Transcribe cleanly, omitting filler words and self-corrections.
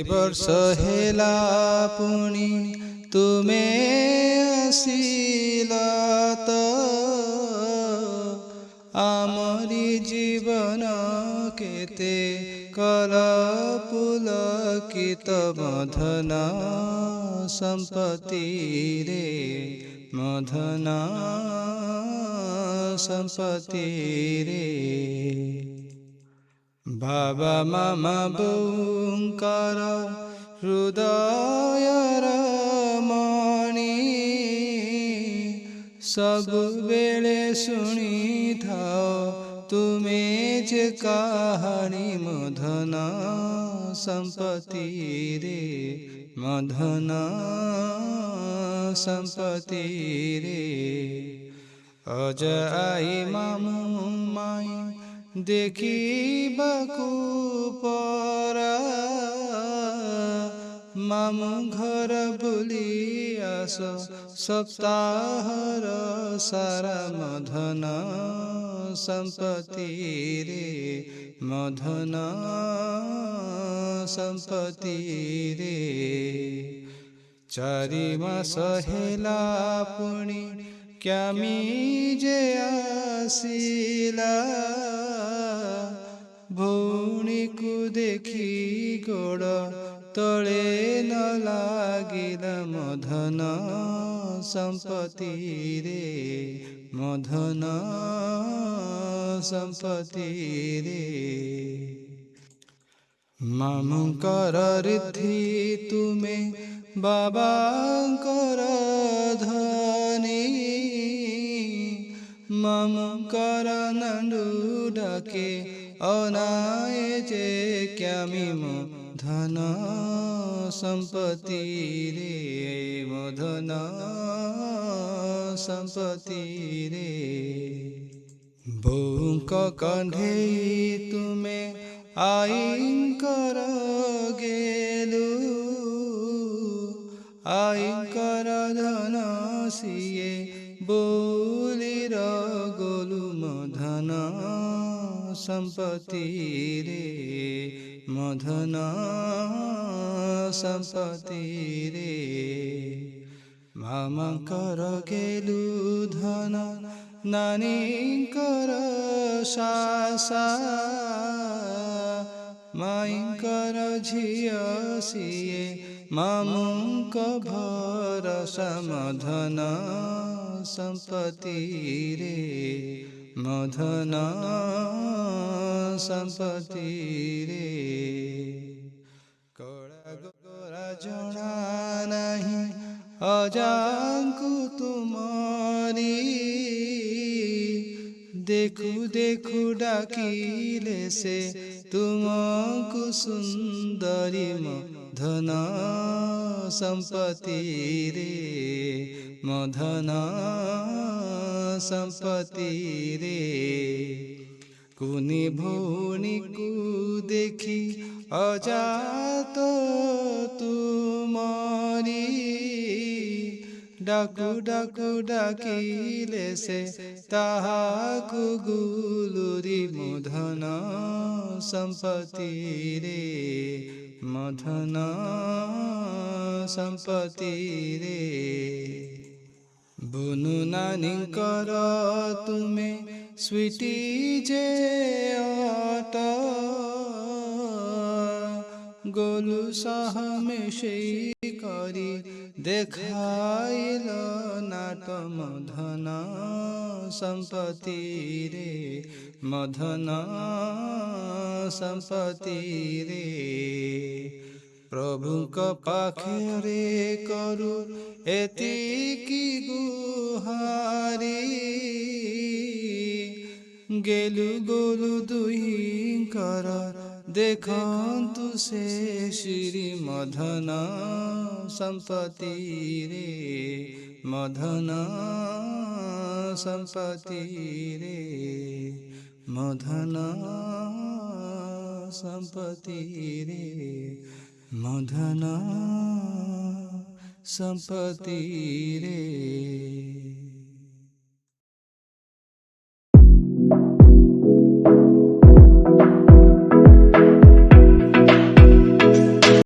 ବର୍ଷ ହେଲା ପୁଣି ତୁମେ ଆସିଲ ତ ଆମରି ଜୀବନ କେତେ କଲ ପୁଲକିତ ମଧନ ସମ୍ପତ୍ତିରେ ମଧନ ସମ୍ପତ୍ତିରେ ବାବା ମାମା ବୋଉଙ୍କର ହୃଦୟର ମଣି ସବୁବେଳେ ଶୁଣିଥାଅ ତୁମେ ଯେ କାହାଣୀ ମଧନ ସମ୍ପତ୍ତିରେ ମଧନ ସମ୍ପତ୍ତିରେ ଅଜା ଆଈ ମାମୁଁ ମାଇଁ ଦେଖିବାକୁ ପରା ମାମୁଁ ଘର ବୁଲି ଆସ ସପ୍ତାହର ସାରା ମଧନ ସମ୍ପତ୍ତିରେ ମଧନ ସମ୍ପତ୍ତିରେ 4 ମାସ ହେଲା ପୁଣି କ୍ୟାମି ଯେ ଆସିଲା ଭଉଣୀକୁ ଦେଖି ଗୋଡ଼ ତଳେ ନ ଲାଗିଲା ମଧନ ସମ୍ପତ୍ତିରେ ମଧନ ସମ୍ପତ୍ତିରେ ମାମୁଁଙ୍କର ରିଦ୍ଧି ତୁମେ ବାବାଙ୍କର ଧନୀ ମାମୁଁଙ୍କର ନାଣ୍ଡୁ ଡାକେ ଅନାଏ ଯେ କ୍ୟାମି ମଧନ ସମ୍ପତ୍ତିରେ ମଧନ ସମ୍ପତ୍ତିରେ ବୋଉଙ୍କ କଣ୍ଢେଇ ତୁମେ ଆଈଙ୍କର ଗେଲୁ ଆଈଙ୍କର ଧନ ସିଏ ବୋଲିର ଗୋଲୁ ମଧନ ସମ୍ପତ୍ତିରେ ମଧନ ସମ୍ପତ୍ତିରେ ମାମାଙ୍କର ଗେଲୁ ଧନ ନାନୀଙ୍କର ଶାଶା ମାଇଙ୍କର ଝିଅ ସିଏ ମାମୁଁଙ୍କ ଭରସା ମଧନ ସମ୍ପତ୍ତିରେ ମଧନ ସମ୍ପତ୍ତିରେ କଳା ଗୋରା ଜଣା ନାହିଁ ଅଜାଙ୍କୁ ତୁମରି ଦେଖୁ ଦେଖୁ ଡାକିଲେ ସେ ତୁମକୁ ସୁନ୍ଦରୀ ମଧନ ସମ୍ପତ୍ତିରେ ମଧନ ସମ୍ପତ୍ତିରେ କୁନି ଭଉଣୀକୁ ଦେଖି ଅଜାତ ତୁମରି ଡାକୁ ଡାକୁ ଡାକିଲେ ସେ ତାହାକୁ ଗୁଲୁରି ମଧନ ସମ୍ପତ୍ତିରେ ମଧନ ସମ୍ପତ୍ତିରେ ବୁନୁ ନାନୀଙ୍କର ତୁମେ ସ୍ୱିଟି ଯେ ଅଟ ଗୋଲୁ ସହ ମିଶେଇ କରି ଦେଖାଇଲ ନାଟ ମଧନ ସମ୍ପତ୍ତିରେ ମଧନ ସମ୍ପତ୍ତିରେ ପ୍ରଭୁଙ୍କ ପାଖରେ କରୁ ଏତିକି ଗୁହାରି ଗେଲୁ ଗୋଲୁ ଦୁହିଁଙ୍କର ଦେଖନ୍ତୁ ସେ ଶ୍ରୀ ମଧନ ସମ୍ପତ୍ତିରେ ମଧନ ସମ୍ପତ୍ତିରେ ମଧନ ସମ୍ପତ୍ତିରେ ମଧନ ସମ୍ପତ୍ତିରେ।